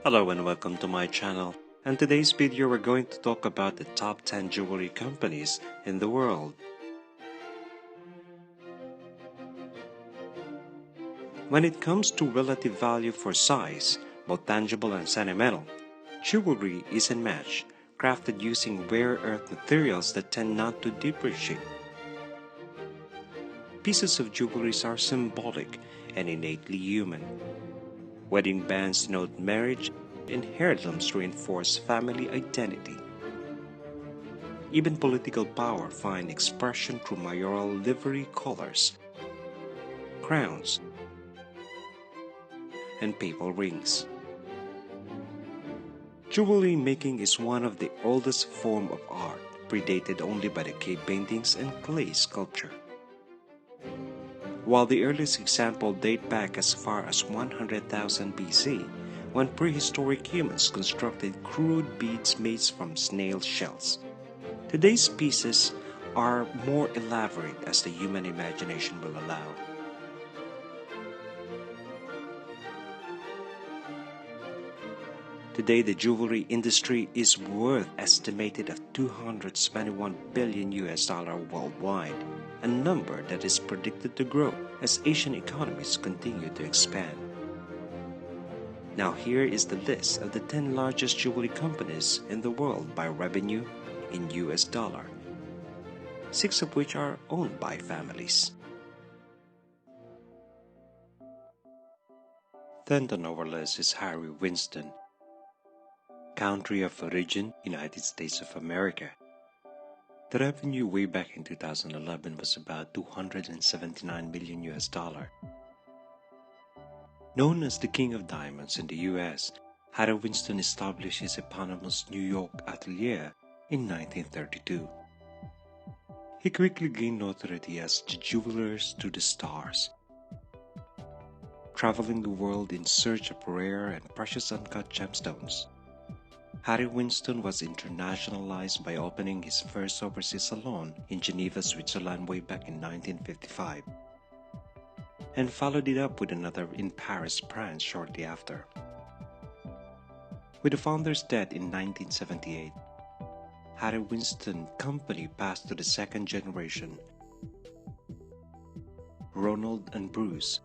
Hello and welcome to my channel. And today's video we're going to talk about the top 10 jewelry companies in the world. When it comes to relative value for size, both tangible and sentimental, jewelry is unmatched, crafted using rare earth materials that tend not to depreciate. Pieces of jewelry are symbolic and innately human. Wedding bands denote marriage, and heirlooms reinforce family identity. Even political power finds expression through mayoral livery colors, crowns, and papal rings. Jewelry making is one of the oldest forms of art, predated only by the cave paintings and clay sculpture. While the earliest examples date back as far as 100,000 BC, when prehistoric humans constructed crude beads made from snail shells. Today's pieces are more elaborate as the human imagination will allow. Today, the jewelry industry is worth estimated at 221 billion US worldwide, a number that is predicted to grow as Asian economies continue to expand. Now here is the list of the 10 largest jewelry companies in the world by revenue in US dollar, 6 of which are owned by families. 10th on our list is Harry Winston. Country of origin, United States of America. The revenue way back in 2011 was about 279 million US dollar. Known as the King of Diamonds in the US, Harry Winston established his eponymous New York atelier in 1932. He quickly gained notoriety as the jewelers to the stars, traveling the world in search of rare and precious uncut gemstones. Harry Winston was internationalized by opening his first overseas salon in Geneva, Switzerland way back in 1955, and followed it up with another in Paris, France shortly after. With the founder's death in 1978, Harry Winston Company passed to the second generation, Ronald and Bruce.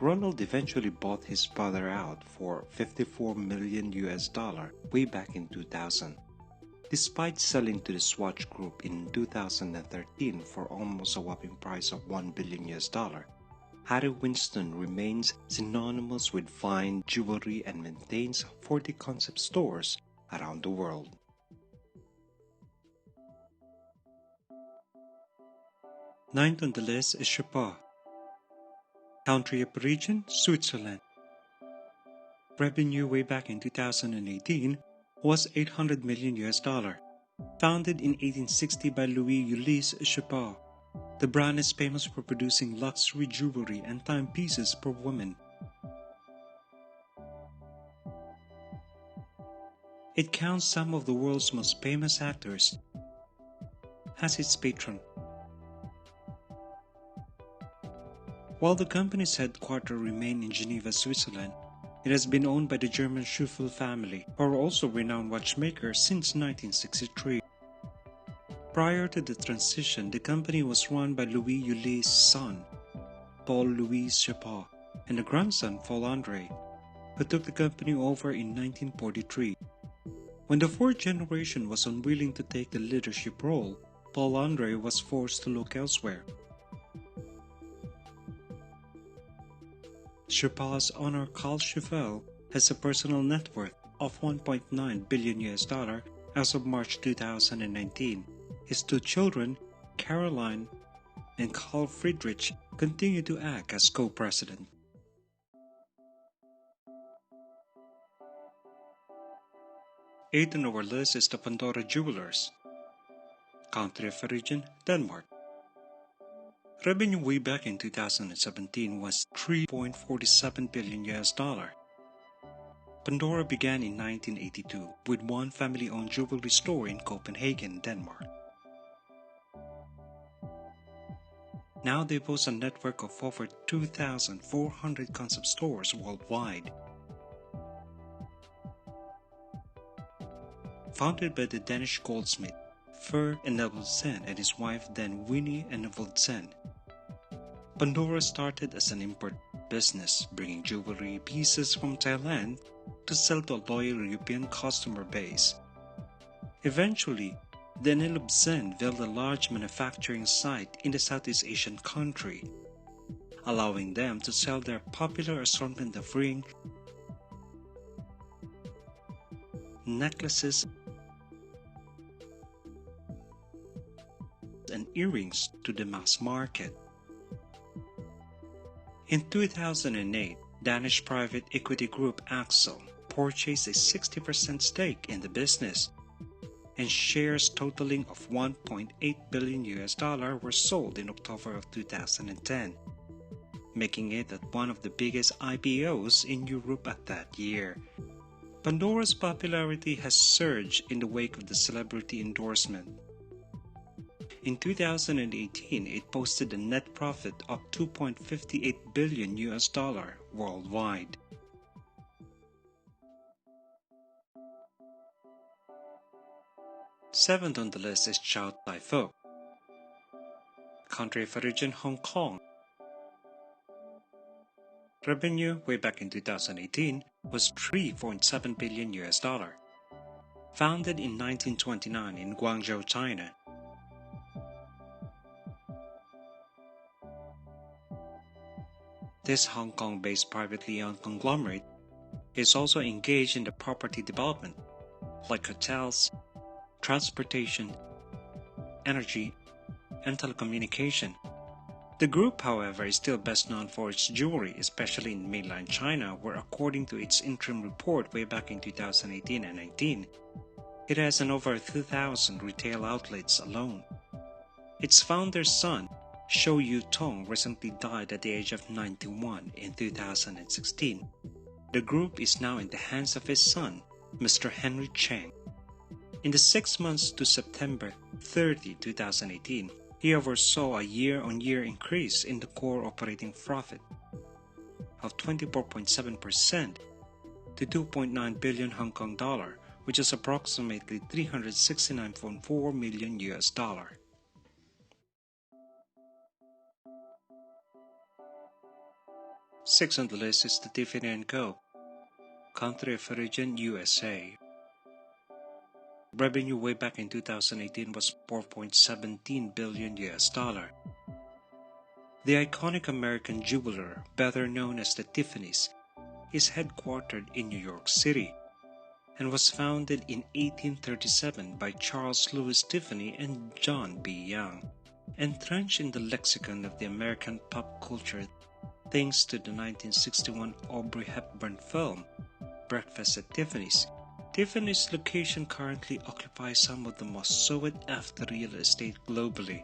Ronald eventually bought his brother out for 54 million US dollar way back in 2000. Despite selling to the Swatch Group in 2013 for almost a whopping price of 1 billion US dollar, Harry Winston remains synonymous with fine jewelry and maintains 40 concept stores around the world. Ninth on the list is Chopard. Country of origin, Switzerland. Revenue way back in 2018 was 800 million US dollar. Founded in 1860 by Louis-Ulysse Chopard, the brand is famous for producing luxury jewelry and timepieces for women. It counts some of the world's most famous actors as its patron. While the company's headquarters remain in Geneva, Switzerland, it has been owned by the German Schuffel family, who are also renowned watchmakers since 1963. Prior to the transition, the company was run by Louis-Ulysses' son, Paul-Louis Chopard, and a grandson, Paul-André, who took the company over in 1943. When the fourth generation was unwilling to take the leadership role, Paul-André was forced to look elsewhere. Chopard's owner Carl Schuffel has a personal net worth of 1.9 billion US dollar as of March 2019. His two children, Caroline and Carl Friedrich, continue to act as co-president. Eighth on our list is the Pandora Jewelers. Country of origin, Denmark. Revenue way back in 2017 was 3.47 billion US dollar. Pandora began in 1982 with one family-owned jewelry store in Copenhagen, Denmark. Now they boast a network of over 2,400 concept stores worldwide. Founded by the Danish goldsmith Fer Enevoldsen and his wife then Winnie Enevoldsen, Pandora started as an import business, bringing jewelry pieces from Thailand to sell to a loyal European customer base. Eventually, the Enevoldsen built a large manufacturing site in the Southeast Asian country, allowing them to sell their popular assortment of rings, necklaces, and earrings to the mass market. In 2008, Danish private equity group Axel purchased a 60% stake in the business, and shares totaling of $1.8 billion were sold in October of 2010, making it one of the biggest IPOs in Europe at that year. Pandora's popularity has surged in the wake of the celebrity endorsement. In 2018, it posted a net profit of $2.58 billion worldwide. Seventh on the list is Chow Tai Fook. Country of origin Hong Kong. Revenue way back in 2018 was $3.7 billion. Founded in 1929 in Guangzhou, China. This Hong Kong-based privately owned conglomerate is also engaged in the property development, like hotels, transportation, energy, and telecommunication. The group, however, is still best known for its jewelry, especially in mainland China, where according to its interim report way back in 2018 and 19, it has an over 2,000 retail outlets alone. Its founder's son, Shou Yu-tong, recently died at the age of 91 in 2016. The group is now in the hands of his son, Mr. Henry Cheng. In the 6 months to September 30, 2018, he oversaw a year-on-year increase in the core operating profit of 24.7% to 2.9 billion Hong Kong dollar, which is approximately $369.4 million. Sixth on the list is the Tiffany & Co. Country of origin USA. Revenue way back in 2018 was $4.17 billion. The iconic American jeweler, better known as the Tiffany's, is headquartered in New York City and was founded in 1837 by Charles Louis Tiffany and John B. Young. Entrenched in the lexicon of the American pop culture thanks to the 1961 Audrey Hepburn film, Breakfast at Tiffany's. Tiffany's location currently occupies some of the most sought-after real estate globally.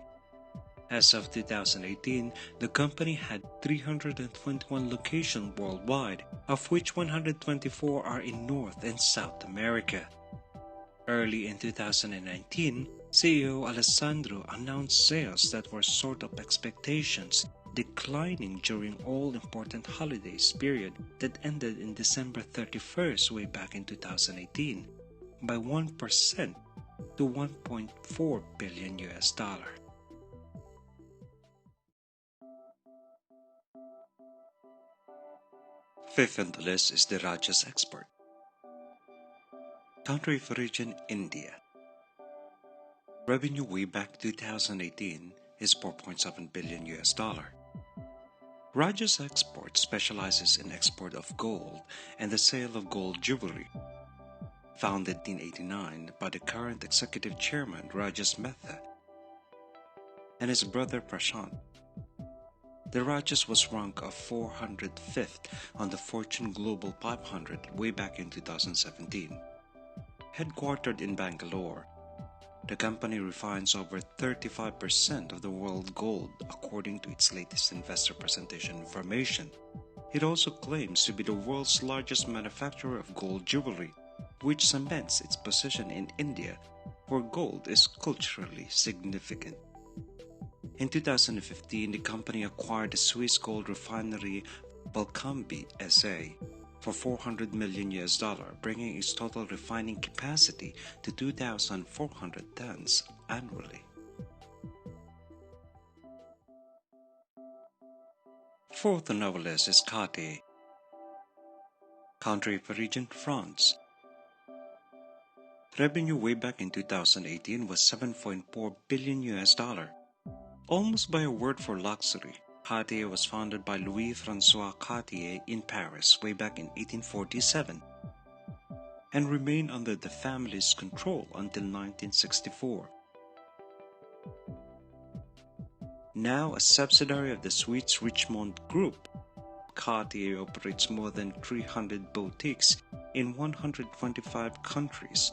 As of 2018, the company had 321 locations worldwide, of which 124 are in North and South America. Early in 2019, CEO Alessandro announced sales that were short of expectations, declining during all-important holidays period that ended in December 31st way back in 2018 by 1% to $1.4 billion. Fifth on the list is the Rajas export. Country of origin India. Revenue way back 2018 is $4.7 billion. Rajas Export specializes in export of gold and the sale of gold jewelry. Founded in 1989 by the current executive chairman Rajas Mehta and his brother Prashant. The Rajas was ranked of 405th on the Fortune Global 500 way back in 2017. Headquartered in Bangalore, the company refines over 35% of the world gold according to its latest investor presentation information. It also claims to be the world's largest manufacturer of gold jewelry, which cements its position in India, where gold is culturally significant. In 2015, the company acquired the Swiss gold refinery Valcambi SA for $400 million, bringing its total refining capacity to 2,400 tons annually. Fourth on our list is Cartier. Country of origin, France. Revenue way back in 2018 was $7.4 billion. Almost by a word for luxury, Cartier was founded by Louis-François Cartier in Paris way back in 1847 and remained under the family's control until 1964. Now a subsidiary of the Swiss Richemont Group, Cartier operates more than 300 boutiques in 125 countries.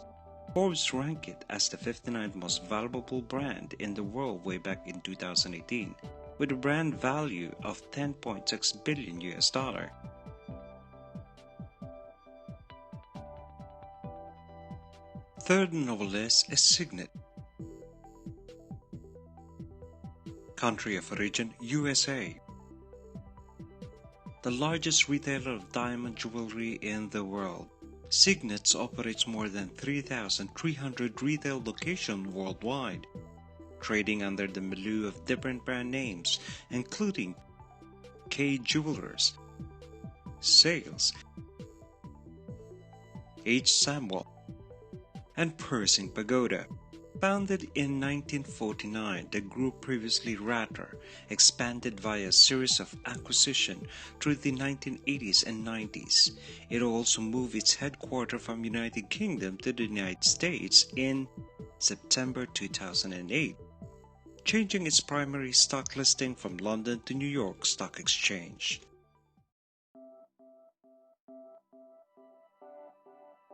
Forbes ranked it as the 59th most valuable brand in the world way back in 2018, with a brand value of $10.6 billion. Third on our list is Signet. Country of origin, USA. The largest retailer of diamond jewelry in the world, Signet operates more than 3,300 retail locations worldwide, trading under the milieu of different brand names, including K Jewelers, Sales, H. Samuel, and Pershing Pagoda. Founded in 1949, the group previously rather expanded via a series of acquisitions through the 1980s and 90s. It also moved its headquarters from United Kingdom to the United States in September 2008, changing its primary stock listing from London to New York Stock Exchange.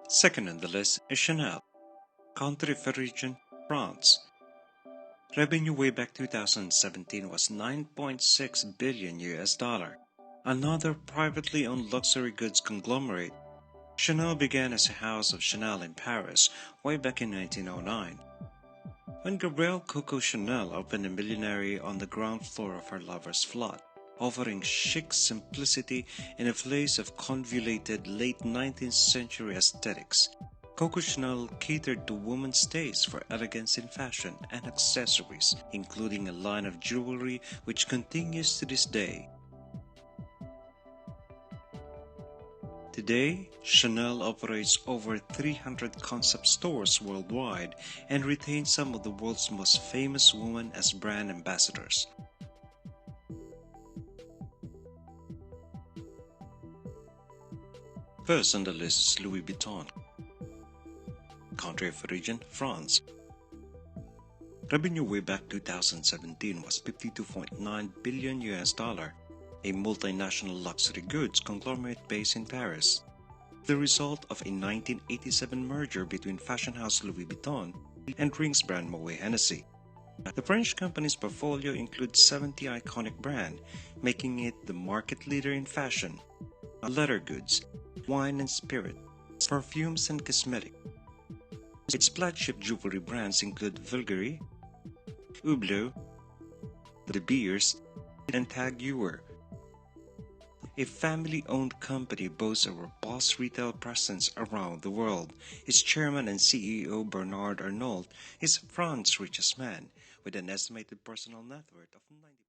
Second on the list is Chanel. Country of origin, France. Revenue way back 2017 was $9.6 billion. Another privately owned luxury goods conglomerate, Chanel began as a house of Chanel in Paris way back in 1909. When Gabrielle Coco Chanel opened a millinery on the ground floor of her lover's flat, offering chic simplicity in a place of convoluted late 19th century aesthetics, Coco Chanel catered to women's taste for elegance in fashion and accessories, including a line of jewelry which continues to this day. Today, Chanel operates over 300 concept stores worldwide and retains some of the world's most famous women as brand ambassadors. First on the list is Louis Vuitton. Country of origin, France. Revenue way back 2017 was $52.9 billion, a multinational luxury goods conglomerate based in Paris, the result of a 1987 merger between fashion house Louis Vuitton and drinks brand Moet Hennessy. The French company's portfolio includes 70 iconic brands, making it the market leader in fashion, leather goods, wine and spirit, perfumes and cosmetics. Its flagship jewelry brands include Bulgari, Hublot, De Beers, and Tag Heuer. A family-owned company boasts a robust retail presence around the world. Its chairman and CEO Bernard Arnault is France's richest man, with an estimated personal net worth of $90